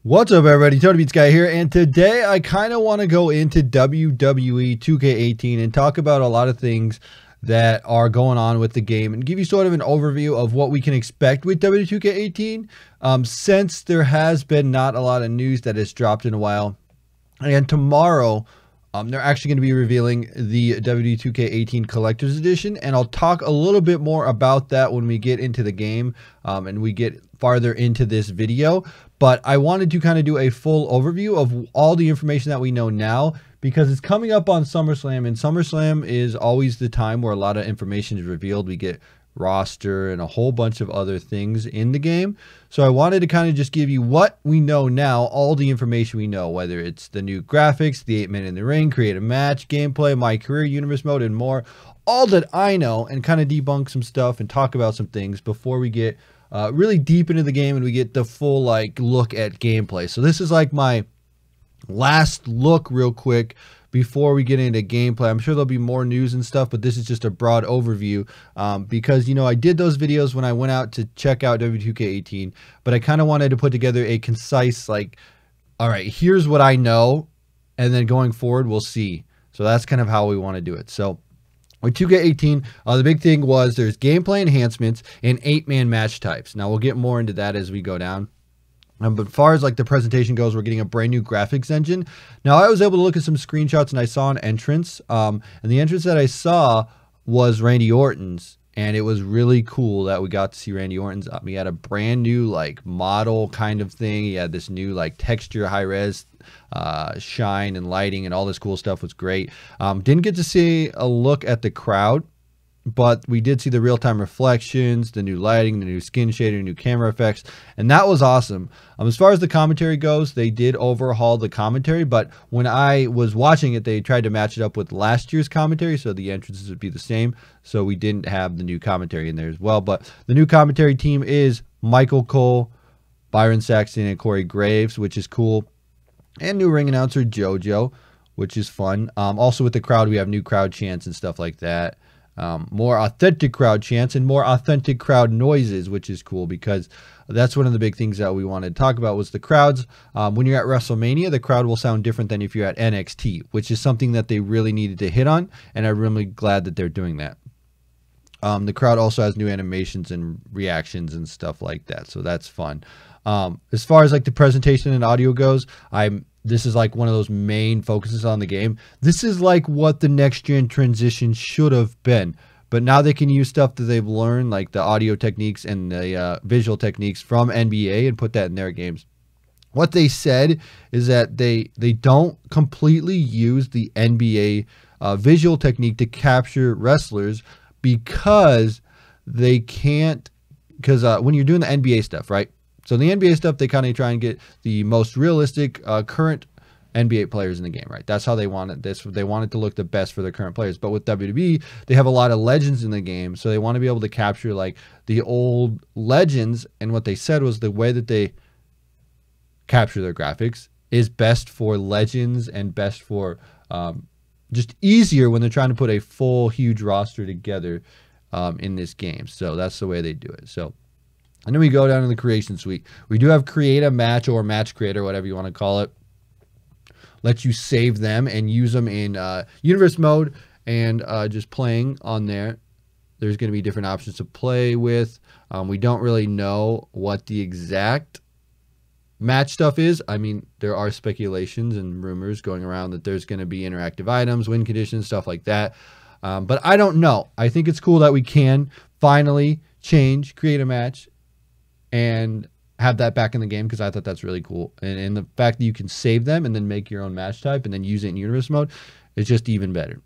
What's up, everybody? TonyPizzaGuy here, and today I kind of want to go into WWE 2K18 and talk about a lot of things that are going on with the game and give you sort of an overview of what we can expect with WWE 2K18 since there has been not a lot of news that has dropped in a while. And tomorrow, they're actually going to be revealing the WWE 2K18 Collector's Edition, and I'll talk a little bit more about that when we get into the game and we get farther into this video. But I wanted to kind of do a full overview of all the information that we know now, because it's coming up on SummerSlam, and SummerSlam is always the time where a lot of information is revealed. We get roster and a whole bunch of other things in the game. So I wanted to kind of just give you what we know now, all the information we know, whether it's the new graphics, the 8-minute in the ring, create a match, gameplay, my career, universe mode, and more. All that I know, and kind of debunk some stuff and talk about some things before we get really deep into the game and we get the full look at gameplay. So this is like my last look real quick before we get into gameplay. I'm sure there'll be more news and stuff, but this is just a broad overview because, you know, I did those videos when I went out to check out WWE 2K18, but I kind of wanted to put together a concise, all right, here's what I know, and then going forward, we'll see. So that's kind of how we want to do it. So with 2K18, the big thing was there's gameplay enhancements and 8-man match types. Now, we'll get more into that as we go down. But as far as the presentation goes, we're getting a brand new graphics engine. Now, I was able to look at some screenshots and I saw an entrance. And the entrance that I saw was Randy Orton's. And it was really cool that we got to see Randy Orton's. He had a brand new model kind of thing. He had this new texture, high res shine and lighting and all this cool stuff. Was great. Didn't get to see a look at the crowd, but we did see the real-time reflections, the new lighting, the new skin shader, new camera effects, and that was awesome. As far as the commentary goes, they did overhaul the commentary, but when I was watching it, they tried to match it up with last year's commentary, so the entrances would be the same, so we didn't have the new commentary in there as well. But the new commentary team is Michael Cole, Byron Saxton, and Corey Graves, which is cool, and new ring announcer JoJo, which is fun. Also with the crowd, we have new crowd chants and stuff like that. More authentic crowd chants and more authentic crowd noises, which is cool because that's one of the big things that we wanted to talk about was the crowds. When you're at WrestleMania, the crowd will sound different than if you're at NXT, which is something that they really needed to hit on, and I'm really glad that they're doing that. The crowd also has new animations and reactions and stuff like that, so that's fun. As far as the presentation and audio goes, this is one of those main focuses on the game. This is what the next gen transition should have been, but now they can use stuff that they've learned, like the audio techniques and the visual techniques from NBA, and put that in their games. What they said is that they don't completely use the NBA visual technique to capture wrestlers because they can't, because when you're doing the NBA stuff, right? So the NBA stuff, they kind of try and get the most realistic current NBA players in the game, right? That's how they wanted this. They want it to look the best for their current players. But with WWE, they have a lot of legends in the game, so they want to be able to capture the old legends. And what they said was the way that they capture their graphics is best for legends and best for just easier when they're trying to put a full, huge roster together in this game. So that's the way they do it. So. And then we go down to the creation suite. We do have create a match or match creator, whatever you want to call it. Lets you save them and use them in universe mode and just playing on there. There's going to be different options to play with. We don't really know what the exact match stuff is. I mean, there are speculations and rumors going around that there's going to be interactive items, win conditions, stuff like that. But I don't know. I think it's cool that we can finally create a match, and have that back in the game, because I thought that's really cool. And the fact that you can save them and then make your own match type and then use it in universe mode is just even better.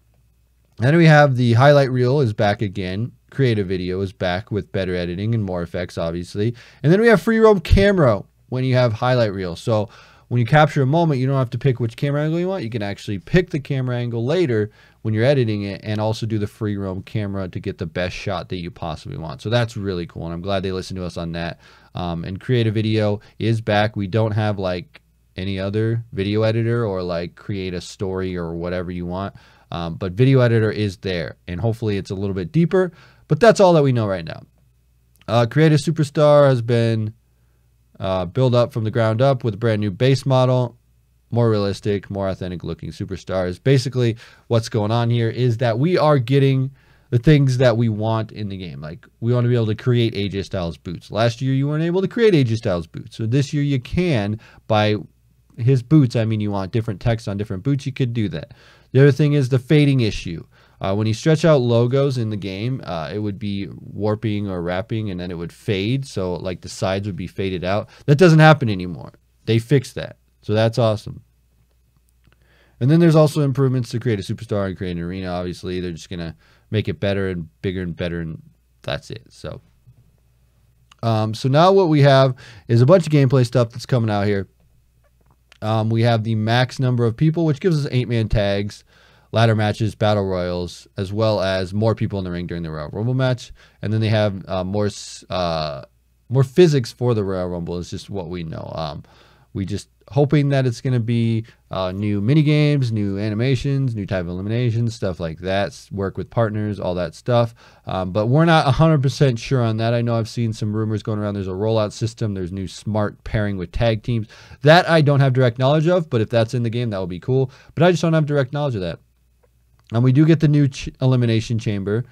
Then we have the highlight reel is back again. Creative video is back with better editing and more effects, obviously. And then we have free roam camera when you have highlight reel. So when you capture a moment, you don't have to pick which camera angle you want. You can actually pick the camera angle later when you're editing it, and also do the free roam camera to get the best shot that you possibly want. So that's really cool, and I'm glad they listened to us on that. And create a video is back. We don't have any other video editor or create a story or whatever you want, but video editor is there, and hopefully it's a little bit deeper, but that's all that we know right now. Create a superstar has been build up from the ground up with a brand new base model, more realistic, more authentic looking superstars. Basically, what's going on here is that we are getting the things that we want in the game. Like, we want to be able to create AJ Styles boots. Last year, you weren't able to create AJ Styles boots. So this year you can. By his boots, I mean you want different text on different boots, you could do that. The other thing is the fading issue. When you stretch out logos in the game, it would be warping or wrapping, and then it would fade. So like the sides would be faded out. That doesn't happen anymore. They fixed that. So that's awesome. And then there's also improvements to create a superstar and create an arena. Obviously, they're just going to make it better and bigger and better, and that's it. So now what we have is a bunch of gameplay stuff that's coming out here. We have the max number of people, which gives us 8-man tags, ladder matches, battle royals, as well as more people in the ring during the Royal Rumble match. And then they have more physics for the Royal Rumble. It's just what we know. We just hoping that it's going to be new mini games, new animations, new type of eliminations, stuff like that, work with partners, all that stuff. But we're not 100% sure on that. I know I've seen some rumors going around. There's a rollout system. There's new smart pairing with tag teams. That I don't have direct knowledge of, but if that's in the game, that would be cool. But I just don't have direct knowledge of that. And we do get the new elimination chamber.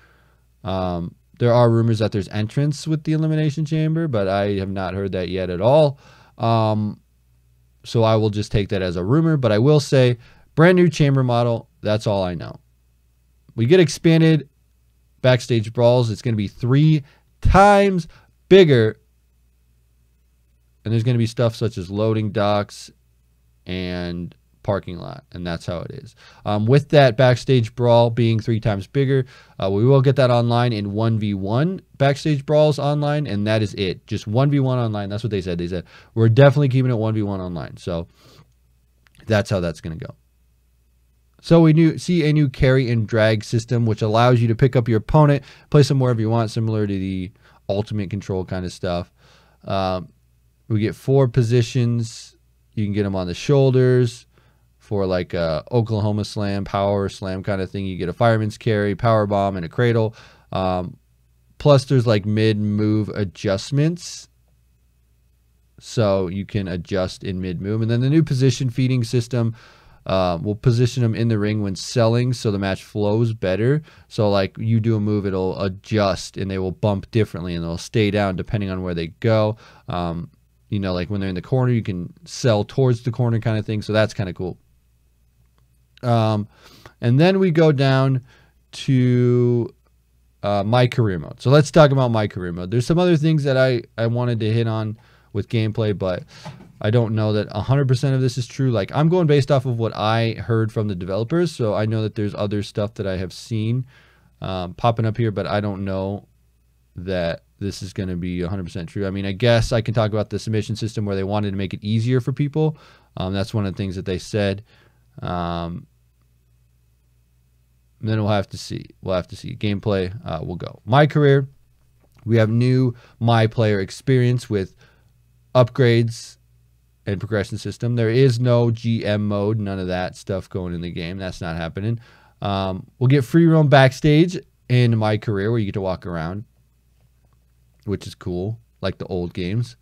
There are rumors that there's entrance with the elimination chamber, but I have not heard that yet at all. So I will just take that as a rumor, but I will say brand new chamber model. That's all I know. We get expanded backstage brawls. It's going to be 3 times bigger. And there's going to be stuff such as loading docks and parking lot. And that's how it is. With that backstage brawl being 3 times bigger, we will get that online in 1v1 backstage brawls online, and that is it. Just 1v1 online. That's what they said. They said we're definitely keeping it 1v1 online. So that's how that's going to go. So we see a new carry and drag system, which allows you to pick up your opponent, place them wherever you want, similar to the ultimate control kind of stuff. We get 4 positions. You can get them on the shoulders. For like a Oklahoma slam, power slam kind of thing, you get a fireman's carry, power bomb, and a cradle. Plus, there's like mid-move adjustments, so you can adjust in mid-move. And then the new position feeding system will position them in the ring when selling, so the match flows better. So like you do a move, it'll adjust, and they will bump differently, and they'll stay down depending on where they go. You know, like when they're in the corner, you can sell towards the corner kind of thing. So that's kind of cool. And then we go down to my career mode. So let's talk about my career mode. There's some other things that I wanted to hit on with gameplay, but I don't know that 100% of this is true. Like, I'm going based off of what I heard from the developers, so I know that there's other stuff that I have seen popping up here, but I don't know that this is going to be 100% true. I mean, I guess I can talk about the submission system where they wanted to make it easier for people. That's one of the things that they said. And then we'll have to see. We'll have to see. Gameplay will go. My career, we have new My Player experience with upgrades and progression system. There is no GM mode, none of that stuff going in the game. That's not happening. We'll get free roam backstage in My Career where you get to walk around, which is cool, like the old games.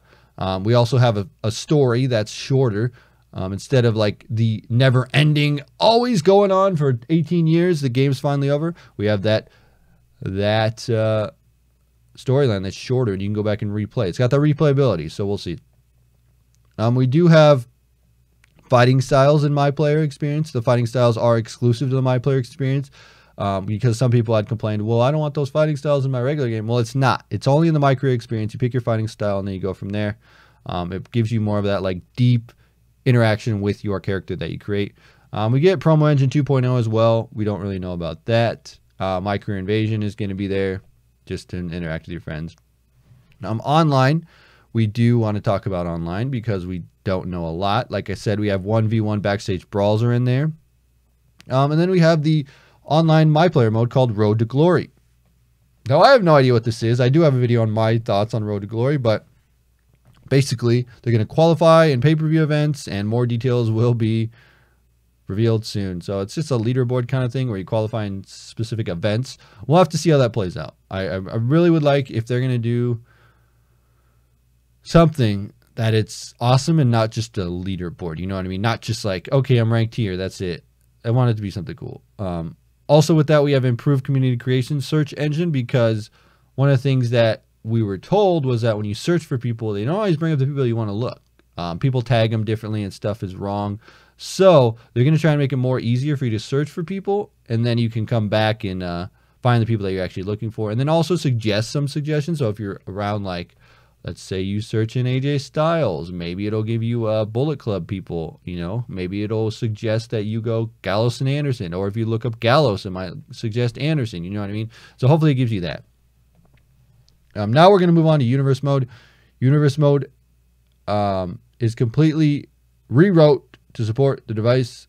We also have a story that's shorter. Instead of like the never ending, always going on for 18 years, the game's finally over. We have that storyline that's shorter, and you can go back and replay. It's got that replayability, so we'll see. We do have fighting styles in My Player experience. The fighting styles are exclusive to the My Player experience because some people had complained, well, I don't want those fighting styles in my regular game. Well, it's not. It's only in the My Career experience. You pick your fighting style, and then you go from there. It gives you more of that like deep interaction with your character that you create. We get Promo Engine 2.0 as well. We don't really know about that. My Career Invasion is going to be there just to interact with your friends. Online, we do want to talk about online because we don't know a lot. Like I said, we have 1v1 backstage brawls are in there. And then we have the online My Player mode called Road to Glory. Now, I have no idea what this is. I do have a video on my thoughts on Road to Glory, but basically, they're going to qualify in pay-per-view events, and more details will be revealed soon. So it's just a leaderboard kind of thing where you qualify in specific events. We'll have to see how that plays out. I really would like, if they're going to do something that it's awesome and not just a leaderboard. You know what I mean? Not just like, okay, I'm ranked here, that's it. I want it to be something cool. Also with that, we have improved community creation search engine, because one of the things that we were told was that when you search for people, they don't always bring up the people you want to look. People tag them differently and stuff is wrong. So they're going to try and make it more easier for you to search for people, and then you can come back and find the people that you're actually looking for, and then also suggest some suggestions. So if you're around, like, let's say you search in AJ Styles, maybe it'll give you Bullet Club people, you know, maybe it'll suggest that you go Gallows and Anderson, or if you look up Gallows, it might suggest Anderson, you know what I mean? So hopefully it gives you that. Now we're going to move on to Universe Mode. Universe Mode is completely rewrote to support the device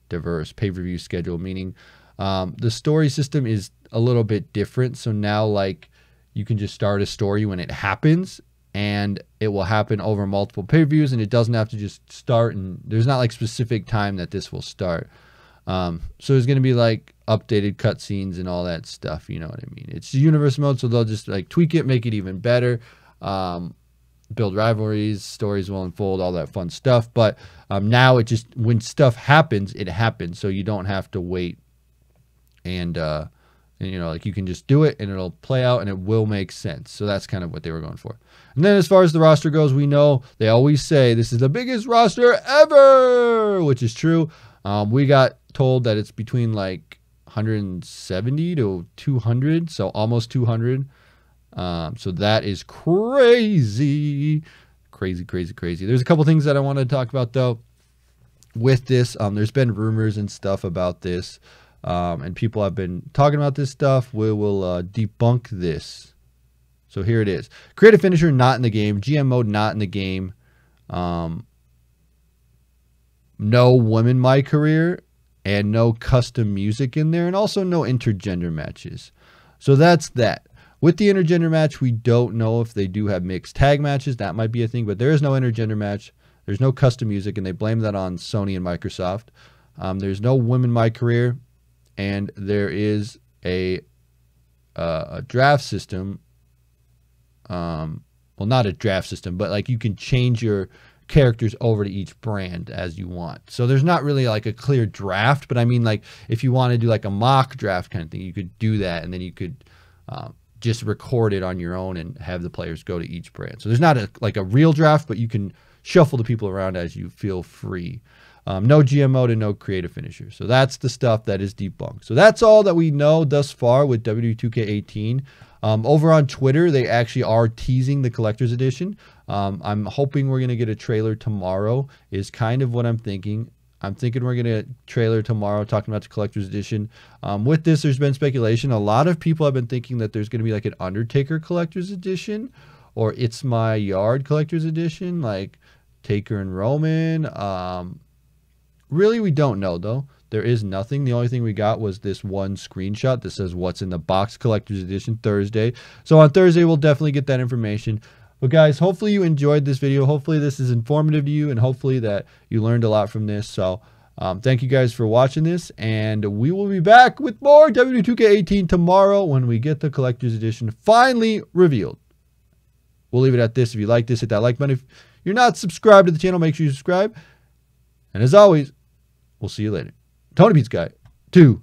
diverse pay-per-view schedule, meaning the story system is a little bit different. So now, like, you can just start a story when it happens, and it will happen over multiple pay-per-views, and it doesn't have to just start, and there's not like specific time that this will start. So there's going to be like updated cutscenes and all that stuff, you know what I mean? It's universe mode, so they'll just like tweak it, make it even better, build rivalries, stories will unfold, all that fun stuff. But now it just, when stuff happens, it happens, so you don't have to wait, and you know, like, you can just do it and it'll play out and it will make sense. So that's kind of what they were going for. And then as far as the roster goes, we know they always say this is the biggest roster ever, which is true. We got told that it's between like 170 to 200, so almost 200. So that is crazy. Crazy. There's a couple things that I want to talk about, though, with this. There's been rumors and stuff about this. And people have been talking about this stuff. We will debunk this. So here it is. Creative finisher not in the game. GM mode not in the game. No women my career. And no custom music in there. And also no intergender matches. So that's that. With the intergender match, we don't know if they do have mixed tag matches. That might be a thing. But there is no intergender match. There's no custom music. And they blame that on Sony and Microsoft. There's no women my career. And there is a draft system. Well, not a draft system, but like you can change your characters over to each brand as you want. So there's not really like a clear draft, but I mean, like, if you want to do like a mock draft kind of thing, you could do that, and then you could just record it on your own and have the players go to each brand. So there's not like a real draft, but you can shuffle the people around as you feel free. No GM mode and no creative finisher. So that's the stuff that is debunked. So that's all that we know thus far with WWE 2K18. Over on Twitter, they actually are teasing the collector's edition. I'm hoping we're going to get a trailer tomorrow is kind of what I'm thinking. I'm thinking we're going to get a trailer tomorrow talking about the collector's edition. With this, there's been speculation. A lot of people have been thinking that there's going to be like an Undertaker collector's edition or It's My Yard collector's edition, like Taker and Roman. Really, we don't know, though. There is nothing. The only thing we got was this one screenshot that says what's in the box collector's edition Thursday. So on Thursday, we'll definitely get that information. But guys, hopefully you enjoyed this video. Hopefully this is informative to you, and hopefully that you learned a lot from this. So thank you guys for watching this, and we will be back with more WWE 2K18 tomorrow when we get the collector's edition finally revealed. We'll leave it at this. If you like this, hit that like button. If you're not subscribed to the channel, make sure you subscribe. And as always, we'll see you later. TonyPizzaGuy 2.